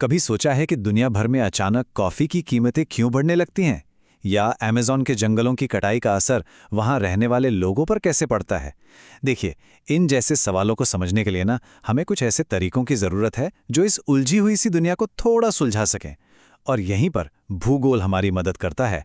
कभी सोचा है कि दुनिया भर में अचानक कॉफ़ी की कीमतें क्यों बढ़ने लगती हैं? या अमेज़न के जंगलों की कटाई का असर वहाँ रहने वाले लोगों पर कैसे पड़ता है? देखिए, इन जैसे सवालों को समझने के लिए ना हमें कुछ ऐसे तरीकों की ज़रूरत है जो इस उलझी हुई सी दुनिया को थोड़ा सुलझा सकें। और यहीं पर भूगोल हमारी मदद करता है।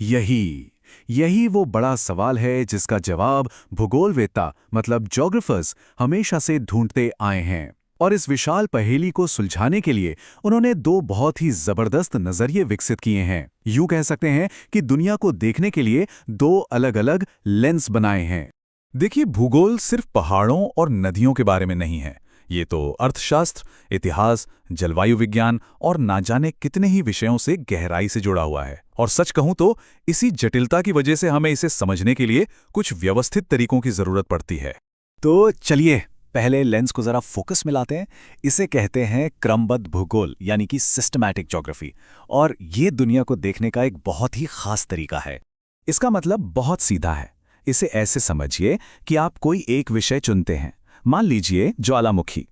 यही यही वो बड़ा सवाल है जिसका जवाब भूगोलवेत्ता मतलब ज्योग्राफर्स हमेशा से ढूंढते आए हैं। और इस विशाल पहेली को सुलझाने के लिए उन्होंने दो बहुत ही जबरदस्त नजरिए विकसित किए हैं। यूं कह सकते हैं कि दुनिया को देखने के लिए दो अलग-अलग लेंस बनाए हैं। देखिए, भूगोल सिर्फ पहाड़ों और नदियों के बारे में नहीं है। ये तो अर्थशास्त्र, इतिहास, जलवायु विज्ञान और ना जाने कितने ही विषयों से गहराई से जुड़ा हुआ है। और सच कहूं तो इसी जटिलता की वजह से हमें इसे समझने के लिए कुछ व्यवस्थित तरीकों की जरूरत पड़ती है। तो चलिए पहले लेंस को जरा फोकस में लाते हैं। इसे कहते हैं क्रमबद्ध भूगोल यानी कि सिस्टमैटिक ज्योग्राफी। और ये दुनिया को देखने का एक बहुत ही खास तरीका है। इसका मतलब बहुत सीधा है। इसे ऐसे समझिए कि आप कोई एक विषय चुनते हैं, मान लीजिए ज्वालामुखी,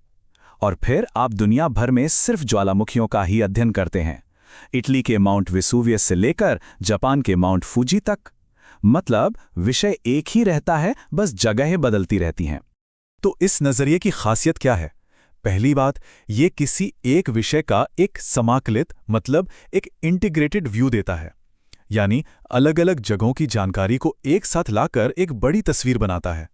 और फिर आप दुनिया भर में सिर्फ ज्वालामुखियों का ही अध्ययन करते हैं, इटली के माउंट वेसुवियस से लेकर जापान के माउंट फूजी तक। मतलब विषय एक ही रहता है, बस जगहें बदलती रहती हैं। तो इस नजरिए की खासियत क्या है? पहली बात, ये किसी एक विषय का एक समाकलित मतलब एक इंटीग्रेटेड व्यू देता है। यानी अलग अलग जगहों की जानकारी को एक साथ लाकर एक बड़ी तस्वीर बनाता है।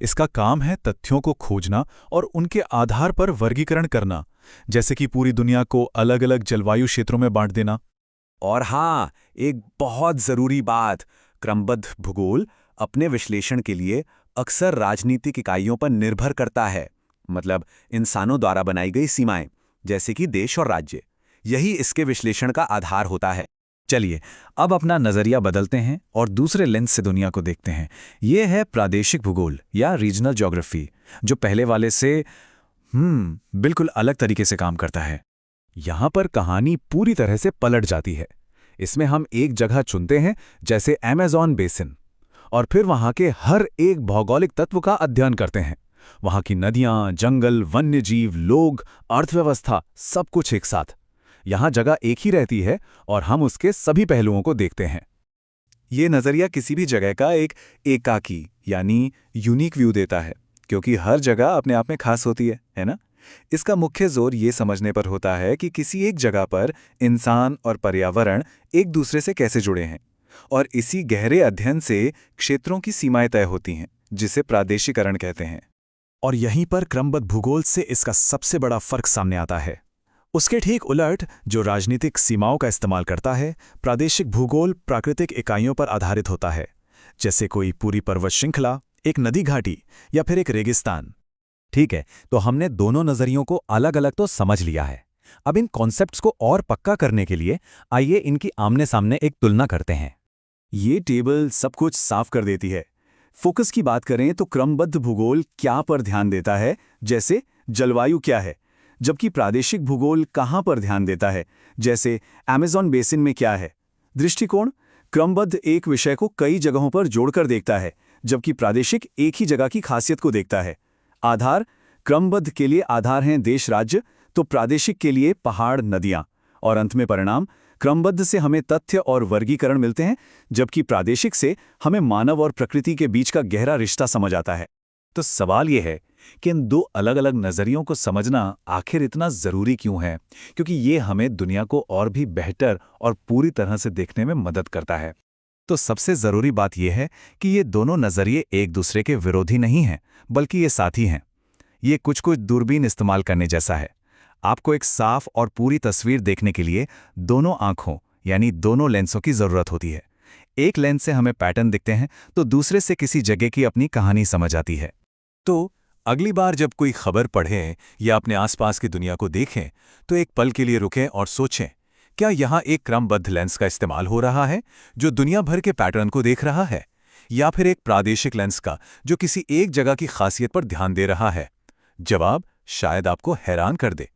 इसका काम है तथ्यों को खोजना और उनके आधार पर वर्गीकरण करना, जैसे कि पूरी दुनिया को अलग अलग जलवायु क्षेत्रों में बांट देना। और हाँ, एक बहुत जरूरी बात, क्रमबद्ध भूगोल अपने विश्लेषण के लिए अक्सर राजनीतिक इकाइयों पर निर्भर करता है। मतलब इंसानों द्वारा बनाई गई सीमाएं, जैसे कि देश और राज्य, यही इसके विश्लेषण का आधार होता है। चलिए अब अपना नजरिया बदलते हैं और दूसरे लेंस से दुनिया को देखते हैं। ये है प्रादेशिक भूगोल या रीजनल ज्योग्राफी, जो पहले वाले से बिल्कुल अलग तरीके से काम करता है। यहां पर कहानी पूरी तरह से पलट जाती है। इसमें हम एक जगह चुनते हैं, जैसे अमेज़न बेसिन, और फिर वहां के हर एक भौगोलिक तत्व का अध्ययन करते हैं। वहां की नदियां, जंगल, वन्यजीव, लोग, अर्थव्यवस्था, सब कुछ एक साथ। यहां जगह एक ही रहती है और हम उसके सभी पहलुओं को देखते हैं। ये नज़रिया किसी भी जगह का एक एकाकी यानी यूनिक व्यू देता है, क्योंकि हर जगह अपने आप में खास होती है ना? इसका मुख्य जोर ये समझने पर होता है कि किसी एक जगह पर इंसान और पर्यावरण एक दूसरे से कैसे जुड़े हैं। और इसी गहरे अध्ययन से क्षेत्रों की सीमाएं तय होती हैं, जिसे प्रादेशिकरण कहते हैं। और यहीं पर क्रमबद्ध भूगोल से इसका सबसे बड़ा फर्क सामने आता है। उसके ठीक उलट, जो राजनीतिक सीमाओं का इस्तेमाल करता है, प्रादेशिक भूगोल प्राकृतिक इकाइयों पर आधारित होता है, जैसे कोई पूरी पर्वत श्रृंखला, एक नदी घाटी या फिर एक रेगिस्तान। ठीक है, तो हमने दोनों नजरियों को अलग अलग तो समझ लिया है। अब इन कॉन्सेप्ट्स को और पक्का करने के लिए आइए इनकी आमने सामने एक तुलना करते हैं। ये टेबल सब कुछ साफ कर देती है। फोकस की बात करें तो क्रमबद्ध भूगोल क्या पर ध्यान देता है, जैसे जलवायु क्या है, जबकि प्रादेशिक भूगोल कहां पर ध्यान देता है, जैसे अमेज़न बेसिन में क्या है। दृष्टिकोण, क्रमबद्ध एक विषय को कई जगहों पर जोड़कर देखता है, जबकि प्रादेशिक एक ही जगह की खासियत को देखता है। आधार, क्रमबद्ध के लिए आधार हैं देश राज्य, तो प्रादेशिक के लिए पहाड़ नदियां। और अंत में परिणाम, क्रमबद्ध से हमें तथ्य और वर्गीकरण मिलते हैं, जबकि प्रादेशिक से हमें मानव और प्रकृति के बीच का गहरा रिश्ता समझ आता है। तो सवाल यह है कि इन दो अलग अलग नज़रियों को समझना आखिर इतना ज़रूरी क्यों है? क्योंकि ये हमें दुनिया को और भी बेहतर और पूरी तरह से देखने में मदद करता है। तो सबसे ज़रूरी बात यह है कि ये दोनों नज़रिए एक दूसरे के विरोधी नहीं हैं, बल्कि ये साथी हैं। ये कुछ दूरबीन इस्तेमाल करने जैसा है। आपको एक साफ और पूरी तस्वीर देखने के लिए दोनों आंखों यानी दोनों लेंसों की ज़रूरत होती है। एक लेंस से हमें पैटर्न दिखते हैं, तो दूसरे से किसी जगह की अपनी कहानी समझ आती है। तो अगली बार जब कोई खबर पढ़ें या अपने आसपास की दुनिया को देखें, तो एक पल के लिए रुकें और सोचें, क्या यहाँ एक क्रमबद्ध लेंस का इस्तेमाल हो रहा है जो दुनिया भर के पैटर्न को देख रहा है, या फिर एक प्रादेशिक लेंस का जो किसी एक जगह की खासियत पर ध्यान दे रहा है? जवाब शायद आपको हैरान कर दे।